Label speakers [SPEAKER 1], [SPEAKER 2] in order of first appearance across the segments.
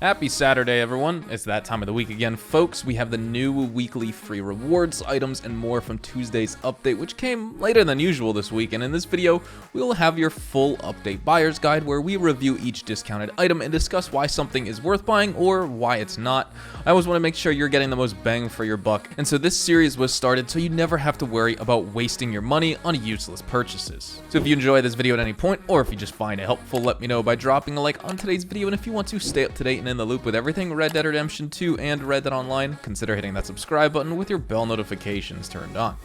[SPEAKER 1] Happy Saturday, everyone. It's that time of the week again, folks. We have the new weekly free rewards, items, and more from Tuesday's update, which came later than usual this week. And in this video, we will have your full update buyer's guide where we review each discounted item and discuss why something is worth buying or why it's not. I always want to make sure you're getting the most bang for your buck. And so this series was started so you never have to worry about wasting your money on useless purchases. So if you enjoy this video at any point, or if you just find it helpful, let me know by dropping a like on today's video. And if you want to stay up to date and in the loop with everything Red Dead Redemption 2 and Red Dead Online, consider hitting that subscribe button with your bell notifications turned on.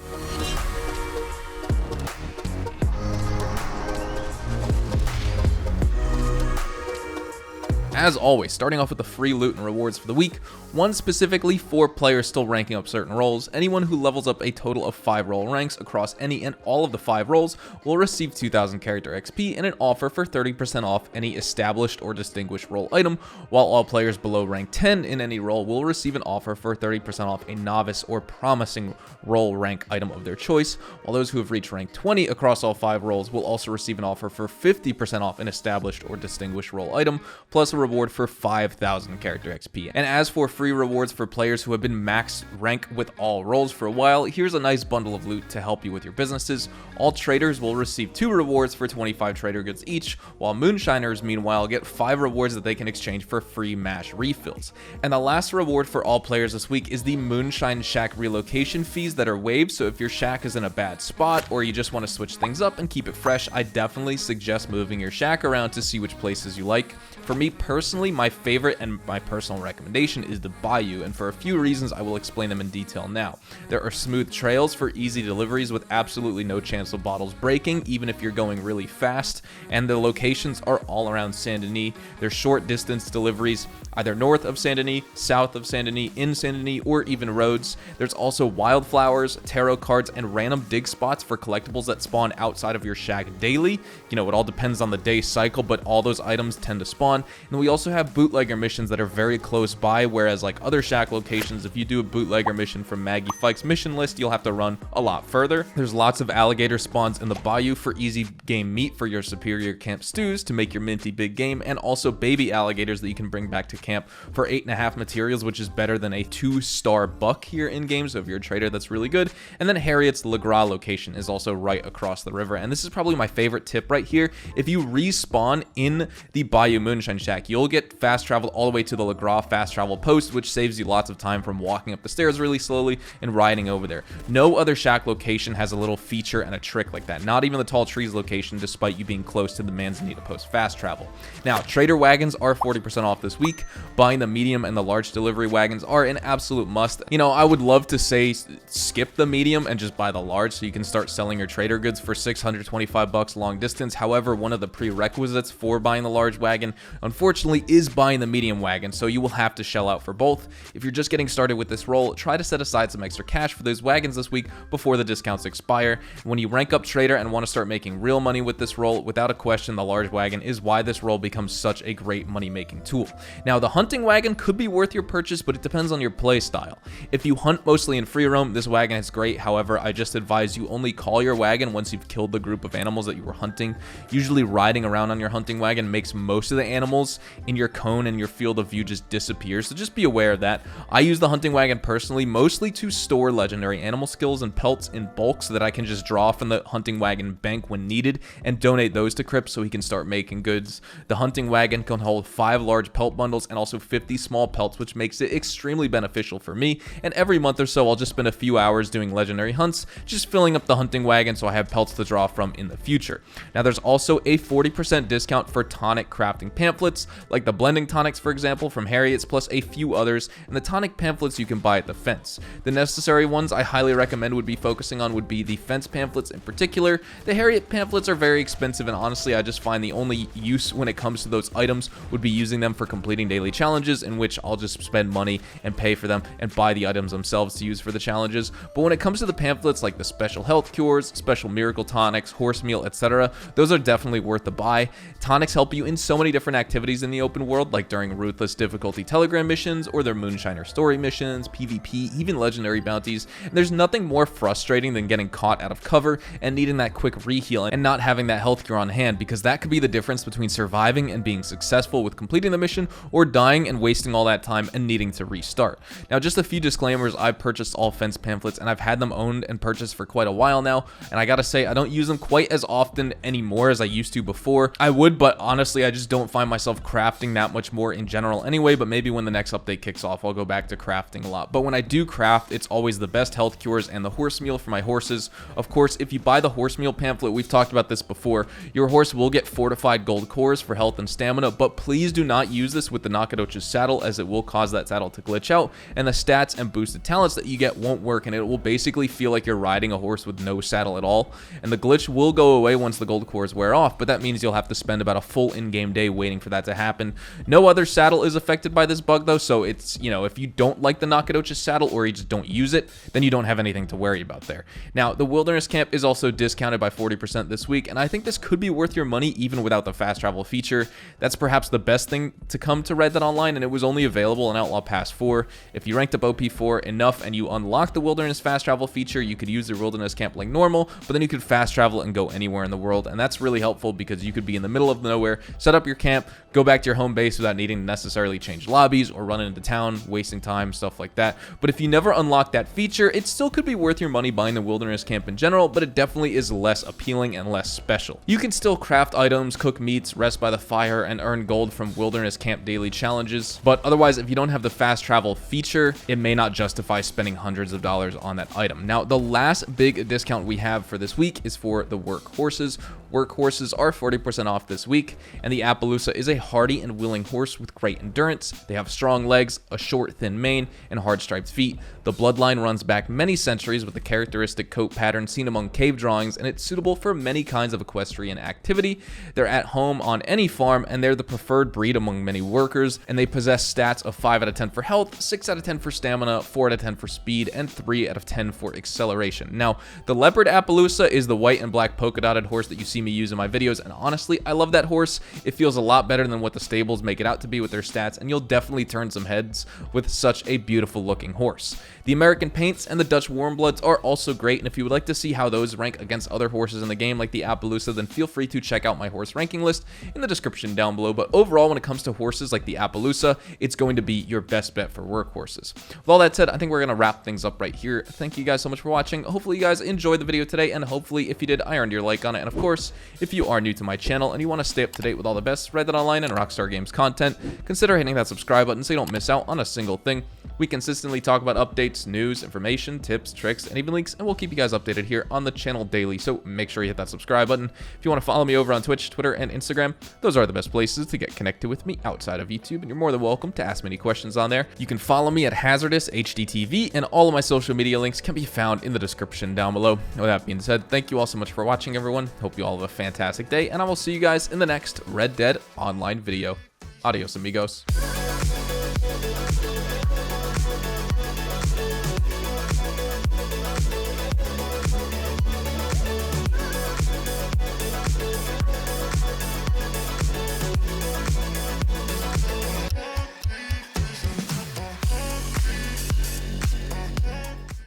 [SPEAKER 1] As always, starting off with the free loot and rewards for the week, one specifically for players still ranking up certain roles. Anyone who levels up a total of 5 role ranks across any and all of the 5 roles will receive 2,000 character XP and an offer for 30% off any established or distinguished role item, while all players below rank 10 in any role will receive an offer for 30% off a novice or promising role rank item of their choice, while those who have reached rank 20 across all 5 roles will also receive an offer for 50% off an established or distinguished role item, plus a reward for 5,000 character XP. And as for free rewards for players who have been max rank with all roles for a while, here's a nice bundle of loot to help you with your businesses. All traders will receive 2 rewards for 25 trader goods each, while moonshiners meanwhile get 5 rewards that they can exchange for free mash refills. And the last reward for all players this week is the Moonshine Shack relocation fees that are waived. So if your shack is in a bad spot or you just want to switch things up and keep it fresh, I definitely suggest moving your shack around to see which places you like. For me personally, my favorite and my personal recommendation is the Bayou, and for a few reasons I will explain them in detail now. There are smooth trails for easy deliveries with absolutely no chance of bottles breaking, even if you're going really fast, and the locations are all around Saint Denis. They're short distance deliveries, either north of Saint Denis, south of Saint Denis, in Saint Denis, or even roads. There's also wildflowers, tarot cards, and random dig spots for collectibles that spawn outside of your shack daily. You know, it all depends on the day cycle, but all those items tend to spawn. And we also have bootlegger missions that are very close by, whereas like other shack locations, if you do a bootlegger mission from Maggie Fike's mission list, you'll have to run a lot further. There's lots of alligator spawns in the Bayou for easy game meat for your superior camp stews to make your minty big game, and also baby alligators that you can bring back to camp for 8.5 materials, which is better than a 2-star buck here in game. So if you're a trader, that's really good. And then Harriet's Le Gras location is also right across the river, and this is probably my favorite tip right here. If you respawn in the Bayou Moonshine Shack, you'll get fast travel all the way to the Le Gras fast travel post, which saves you lots of time from walking up the stairs really slowly and riding over there. No other shack location has a little feature and a trick like that, not even the Tall Trees location, despite you being close to the Manzanita post fast travel. Now, trader wagons are 40% off this week. Buying the medium and the large delivery wagons are an absolute must. You know, I would love to say skip the medium and just buy the large so you can start selling your trader goods for 625 bucks long distance. However, one of the prerequisites for buying the large wagon, unfortunately, is buying the medium wagon, so you will have to shell out for both. If you're just getting started with this role, try to set aside some extra cash for those wagons this week before the discounts expire. When you rank up trader and want to start making real money with this role, without a question, the large wagon is why this role becomes such a great money-making tool. Now, the hunting wagon could be worth your purchase, but it depends on your play style. If you hunt mostly in free roam, this wagon is great. However, I just advise you only call your wagon once you've killed the group of animals that you were hunting. Usually riding around on your hunting wagon makes most of the animals in your cone and your field of view just disappear, so just be aware of that. I use the hunting wagon personally mostly to store legendary animal skills and pelts in bulk so that I can just draw from the hunting wagon bank when needed and donate those to Crip so he can start making goods. The hunting wagon can hold 5 large pelt bundles and also 50 small pelts, which makes it extremely beneficial for me, and every month or so I'll just spend a few hours doing legendary hunts, just filling up the hunting wagon so I have pelts to draw from in the future. Now, there's also a 40% discount for tonic crafting pamphlets, like the blending tonics, for example, from Harriet's, plus a few others, and the tonic pamphlets you can buy at the fence. The necessary ones I highly recommend would be focusing on would be the fence pamphlets in particular. The Harriet pamphlets are very expensive, and honestly, I just find the only use when it comes to those items would be using them for completing daily challenges, in which I'll just spend money and pay for them and buy the items themselves to use for the challenges. But when it comes to the pamphlets, like the special health cures, special miracle tonics, horse meal, etc., those are definitely worth the buy. Tonics help you in so many different activities in the open world, like during Ruthless difficulty Telegram missions or their Moonshiner story missions, PvP, even legendary bounties. And there's nothing more frustrating than getting caught out of cover and needing that quick reheal and not having that health gear on hand, because that could be the difference between surviving and being successful with completing the mission, or dying and wasting all that time and needing to restart. Now, just a few disclaimers: I've purchased all fence pamphlets and I've had them owned and purchased for quite a while now, and I gotta say, I don't use them quite as often anymore as I used to before. I would, but honestly, I just don't find myself crafting that much more in general anyway. But maybe when the next update kicks off, I'll go back to crafting a lot. But when I do craft, it's always the best health cures and the horse meal for my horses. Of course, if you buy the horse meal pamphlet, we've talked about this before, your horse will get fortified gold cores for health and stamina, but please do not use this with the Nakadochi's saddle, as it will cause that saddle to glitch out, and the stats and boosted talents that you get won't work, and it will basically feel like you're riding a horse with no saddle at all. And the glitch will go away once the gold cores wear off, but that means you'll have to spend about a full in-game day waiting for that to happen. No other saddle is affected by this bug though, so it's, you know, if you don't like the Nakadochi's saddle or you just don't use it, then you don't have anything to worry about there. Now, the Wilderness Camp is also discounted by 40% this week, and I think this could be worth your money even without the fast travel feature. That's perhaps the best thing to come to Red Dead Online, and it was only available in Outlaw Pass 4. If you ranked up OP4 enough and you unlocked the Wilderness fast travel feature, you could use the Wilderness Camp like normal, but then you could fast travel and go anywhere in the world, and that's really helpful because you could be in the middle of nowhere, set up your camp, go back to your home base without needing to necessarily change lobbies or run into town, wasting time, stuff like that. But if you never unlock that feature, it still could be worth your money buying the Wilderness Camp in general, but it definitely is less appealing and less special. You can still craft items, cook meats, rest by the fire, and earn gold from Wilderness Camp daily challenges, but otherwise, if you don't have the fast travel feature, it may not justify spending hundreds of dollars on that item. Now, the last big discount we have for this week is for the workhorses. Workhorses are 40% off this week, and the Appaloosa is a hardy and willing horse with great endurance. They have strong legs, a short, thin mane, and hard striped feet. The bloodline runs back many centuries with the characteristic coat pattern seen among cave drawings, and it's suitable for many kinds of equestrian activity. They're at home on any farm, and they're the preferred breed among many workers, and they possess stats of 5 out of 10 for health, 6 out of 10 for stamina, 4 out of 10 for speed, and 3 out of 10 for acceleration. Now, the Leopard Appaloosa is the white and black polka dotted horse that you see me use in my videos, and honestly, I love that horse. It feels a lot better than what the stables make it out to be with their stats, and you'll definitely turn some heads with such a beautiful looking horse. The American Paints and the Dutch Warmbloods are also great, and if you would like to see how those rank against other horses in the game like the Appaloosa, then feel free to check out my horse ranking list in the description down below. But overall, when it comes to horses like the Appaloosa, it's going to be your best bet for workhorses. With all that said, I think we're going to wrap things up right here. Thank you guys so much for watching. Hopefully you guys enjoyed the video today, and hopefully if you did, I earned your like on it. And of course, if you are new to my channel and you want to stay up to date with all the best Red Dead Online and Rockstar Games content, consider hitting that subscribe button so you don't miss out on a single thing. We consistently talk about updates, news, information, tips, tricks, and even leaks, and we'll keep you guys updated here on the channel daily, so make sure you hit that subscribe button. If you want to follow me over on Twitch, Twitter, and Instagram, those are the best places to get connected with me outside of YouTube, and you're more than welcome to ask me any questions on there. You can follow me at Hazardous HDTV, and all of my social media links can be found in the description down below. With that being said, thank you all so much for watching, everyone. Hope you all have a fantastic day, and I will see you guys in the next Red Dead Online video. Adios, amigos.